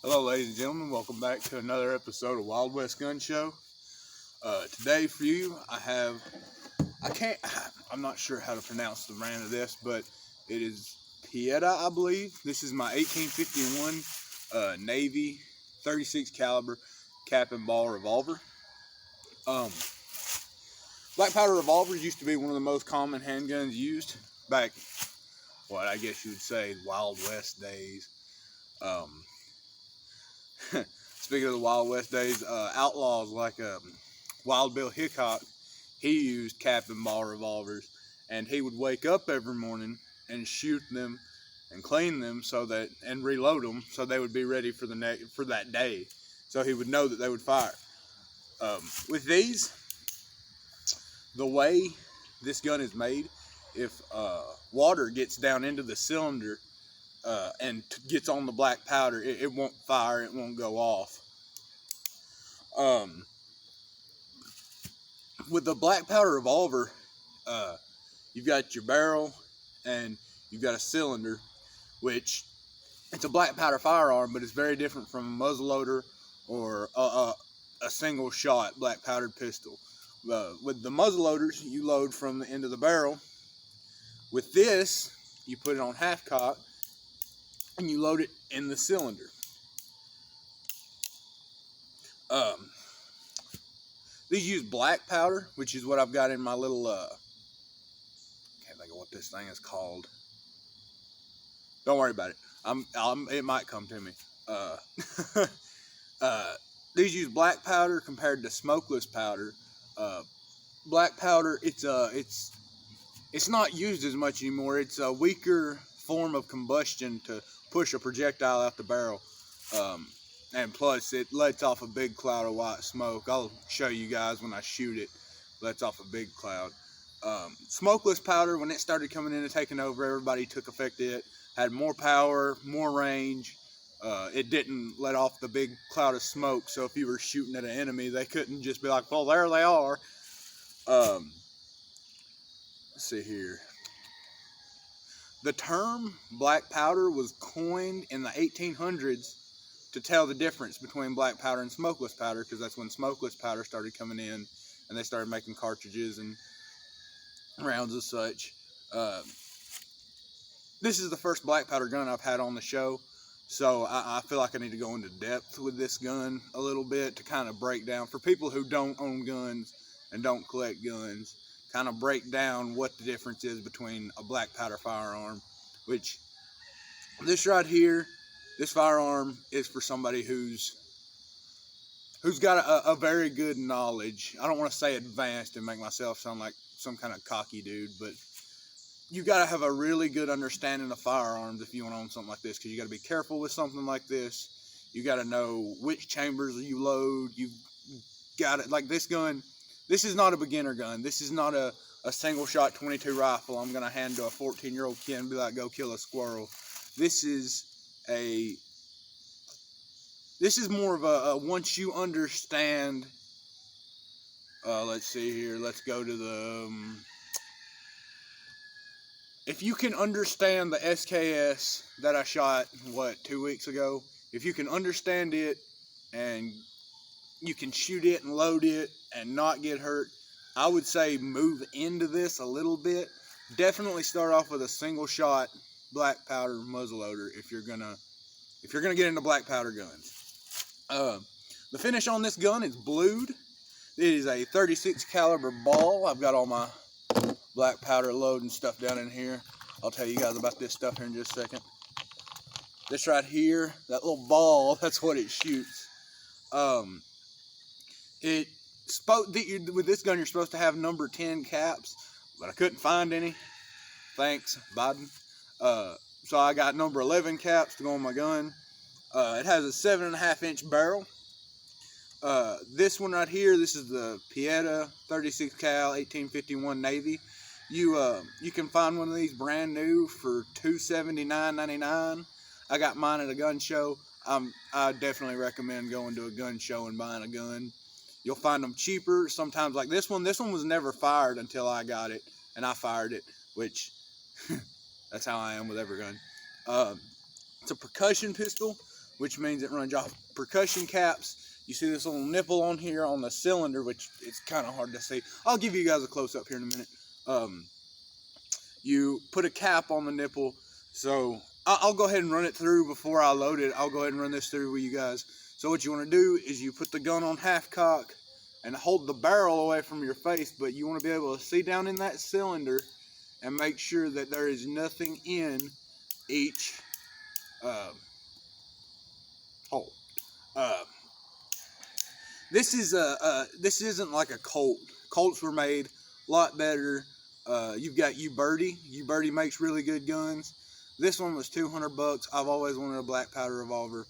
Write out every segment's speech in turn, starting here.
Hello ladies and gentlemen, welcome back to another episode of Wild West Gun Show. Today for you, I'm not sure how to pronounce the brand of this, but it is Pieta, I believe. This is my 1851 Navy 36 caliber cap and ball revolver. Black powder revolvers used to be one of the most common handguns used back, what I guess you would say, Wild West days. Speaking of the Wild West days, outlaws like Wild Bill Hickok, he used cap and ball revolvers, and he would wake up every morning and shoot them and clean them and reload them so they would be ready for that day. So he would know that they would fire. With these, the way this gun is made, if water gets down into the cylinder and gets on the black powder, it won't fire, it won't go off. With the black powder revolver, you've got your barrel and you've got a cylinder, which it's a black powder firearm, but it's very different from a muzzleloader or a single shot black powdered pistol. With the muzzleloaders, you load from the end of the barrel. With this, you put it on half cock and you load it in the cylinder. These use black powder, which is what I've got in my little, can't think of what this thing is called. Don't worry about it. It might come to me. These use black powder compared to smokeless powder. Black powder, it's not used as much anymore. It's a weaker form of combustion to push a projectile out the barrel. And plus, it lets off a big cloud of white smoke. I'll show you guys when I shoot it. Lets off a big cloud. Smokeless powder, when it started coming in and taking over, everybody took effect to it. Had more power, more range. It didn't let off the big cloud of smoke, so if you were shooting at an enemy, they couldn't just be like, well, there they are. Let's see here. The term black powder was coined in the 1800s to tell the difference between black powder and smokeless powder, because that's when smokeless powder started coming in and they started making cartridges and rounds and such. This is the first black powder gun I've had on the show, so I feel like I need to go into depth with this gun a little bit to kind of break down, for people who don't own guns and don't collect guns, kind of break down what the difference is between a black powder firearm, which this right here, this firearm is for somebody who's got a very good knowledge. I don't want to say advanced and make myself sound like some kind of cocky dude, but you got to have a really good understanding of firearms if you want to own something like this, because you got to be careful with something like this. You got to know which chambers you load. You got it. Like this gun, this is not a beginner gun. This is not a single shot 22 rifle I'm going to hand to a 14-year-old kid and be like, go kill a squirrel. This is more of a once you understand, let's see here, let's go to the, if you can understand the SKS that I shot, 2 weeks ago, if you can understand it and you can shoot it and load it and not get hurt, I would say move into this a little bit. Definitely start off with a single shot black powder muzzleloader if you're gonna get into black powder guns. The finish on this gun is blued. It is a 36 caliber ball. I've got all my black powder load and stuff down in here. I'll tell you guys about this stuff here in just a second. This right here, that little ball, that's what it shoots. With this gun, you're supposed to have number 10 caps, but I couldn't find any. Thanks, Biden. So I got number 11 caps to go on my gun. It has a 7.5-inch barrel. This one right here, this is the Pieta 36 cal 1851 Navy. You can find one of these brand new for $279.99. I got mine at a gun show. I definitely recommend going to a gun show and buying a gun. You'll find them cheaper sometimes. Like this one was never fired until I got it, and I fired it, which that's how I am with every gun. It's a percussion pistol which means it runs off percussion caps. You see this little nipple on here on the cylinder, which it's kind of hard to see. I'll give you guys a close-up here in a minute. You put a cap on the nipple, so I'll go ahead and run it through before I load it. I'll go ahead and run this through with you guys. So what you want to do is you put the gun on half cock and hold the barrel away from your face, but you want to be able to see down in that cylinder and make sure that there is nothing in each hole. This isn't like a Colt. Colts were made a lot better. You've got U-Birdie. U-Birdie makes really good guns. This one was $200. I've always wanted a black powder revolver,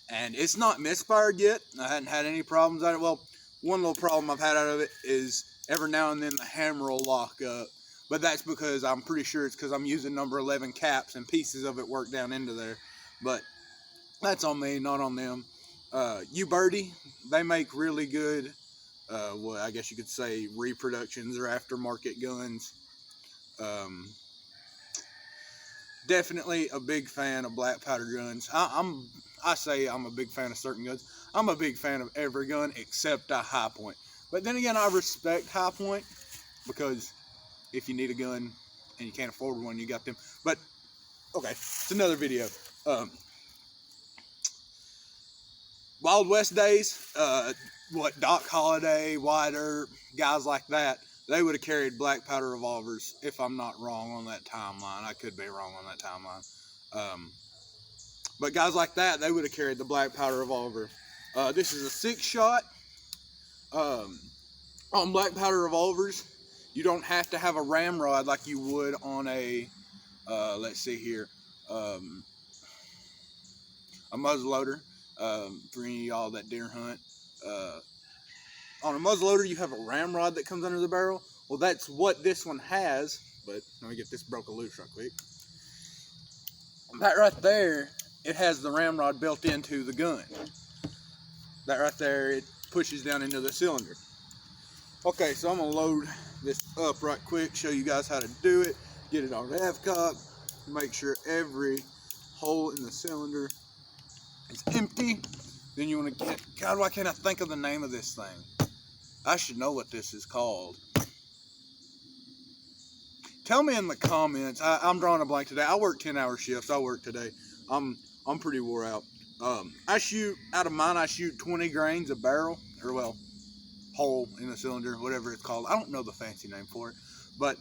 and it's not misfired yet. I hadn't had any problems out of it. Well, one little problem I've had out of it is every now and then the hammer will lock up, but that's because I'm pretty sure it's because I'm using number 11 caps and pieces of it work down into there. But that's on me, not on them. U-Birdie, they make really good, well, I guess you could say reproductions or aftermarket guns. Definitely a big fan of black powder guns. I say I'm a big fan of certain guns. I'm a big fan of every gun except a High Point. But then again, I respect High Point because if you need a gun and you can't afford one, you got them. But okay, it's another video. Wild West days, Doc Holliday, Wyatt Earp, guys like that, they would have carried black powder revolvers, if I'm not wrong on that timeline. I could be wrong on that timeline. But guys like that, they would have carried the black powder revolver. This is a 6-shot. On black powder revolvers, you don't have to have a ramrod like you would on a, let's see here, a muzzleloader. For any of y'all that deer hunt, on a muzzleloader you have a ramrod that comes under the barrel. Well, that's what this one has, but let me get this broke loose real quick. That right there, it has the ramrod built into the gun. That right there, it pushes down into the cylinder. Okay, so I'm gonna load this up right quick, show you guys how to do it, get it on half cock, make sure every hole in the cylinder is empty. Then you want to get, God, why can't I think of the name of this thing? I should know what this is called. Tell me in the comments. I'm drawing a blank today. I work 10-hour shifts. I work today. I'm pretty wore out. I shoot, out of mine, I shoot 20 grains a barrel, or well, hole in the cylinder, whatever it's called. I don't know the fancy name for it, but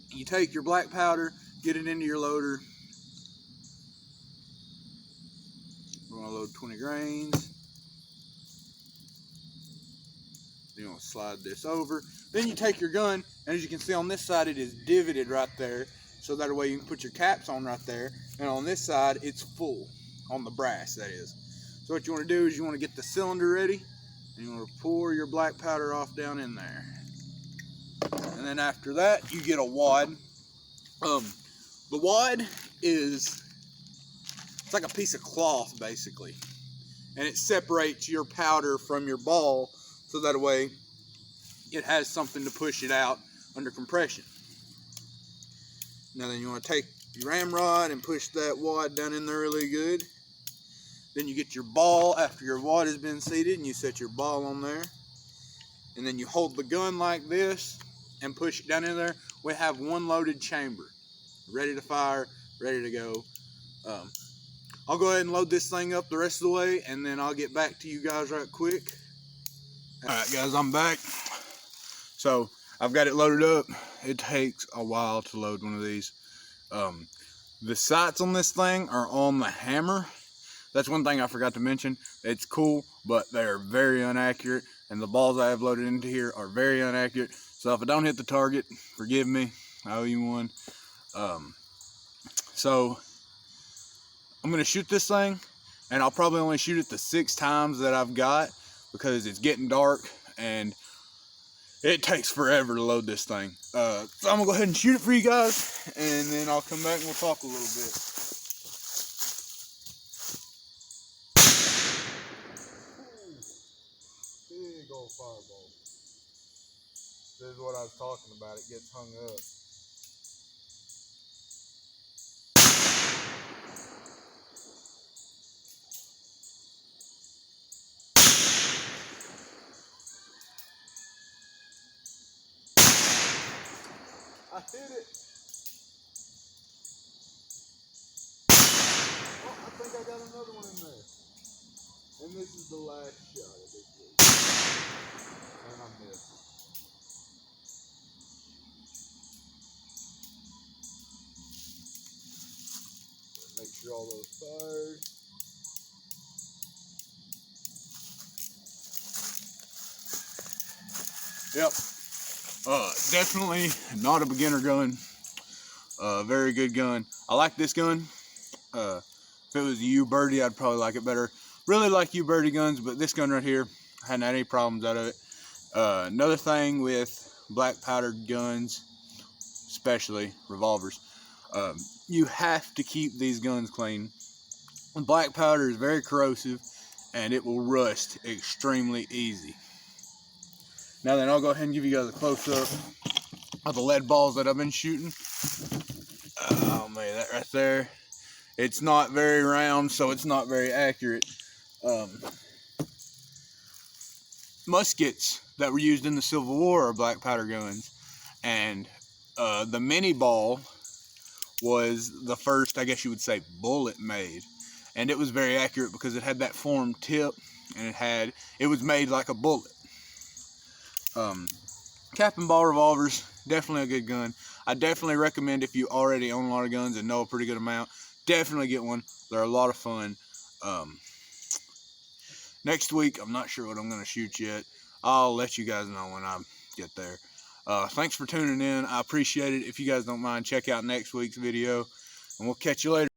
you take your black powder, get it into your loader. We're gonna load 20 grains. You're gonna slide this over. Then you take your gun, and as you can see on this side, it is divoted right there, so that way you can put your caps on right there. And on this side, it's full, on the brass, that is. So what you want to do is you want to get the cylinder ready, and you want to pour your black powder off down in there. And then after that, you get a wad. The wad is, it's like a piece of cloth, basically. And it separates your powder from your ball, so that way it has something to push it out under compression. Now then you want to take your ramrod and push that wad down in there really good. Then you get your ball after your wad has been seated, and you set your ball on there. And then you hold the gun like this and push it down in there. We have one loaded chamber, ready to fire, ready to go. I'll go ahead and load this thing up the rest of the way, and then I'll get back to you guys right quick. Alright guys, I'm back. So I've got it loaded up. It takes a while to load one of these. The sights on this thing are on the hammer. That's one thing I forgot to mention. It's cool, but they're very inaccurate, and the balls I have loaded into here are very inaccurate. So if I don't hit the target, forgive me, I owe you one. So I'm gonna shoot this thing, and I'll probably only shoot it the 6 times that I've got, because it's getting dark and it takes forever to load this thing. So I'm gonna go ahead and shoot it for you guys, and then I'll come back and we'll talk a little bit. Big old fireball. This is what I was talking about. It gets hung up. hit it. Oh, I think I got another one in there. And this is the last shot of this week. And I missed. Make sure all those fired. Yep. Definitely not a beginner gun. Very good gun. I like this gun. If it was a U-Birdie, I'd probably like it better. Really like U-Birdie guns, but this gun right here, I hadn't had any problems out of it. Another thing with black powdered guns, especially revolvers, you have to keep these guns clean. Black powder is very corrosive and it will rust extremely easy. Now then, I'll go ahead and give you guys a close-up of the lead balls that I've been shooting. Oh man, that right there. It's not very round, so it's not very accurate. Muskets that were used in the Civil War are black powder guns, and the mini ball was the first, I guess you would say, bullet made, and it was very accurate because it had that formed tip, and it was made like a bullet. Cap and ball revolvers, definitely a good gun. I definitely recommend, if you already own a lot of guns and know a pretty good amount, definitely get one. They're a lot of fun. Next week, I'm not sure what I'm going to shoot yet. I'll let you guys know when I get there. Thanks for tuning in. I appreciate it. If you guys don't mind, check out next week's video, and we'll catch you later.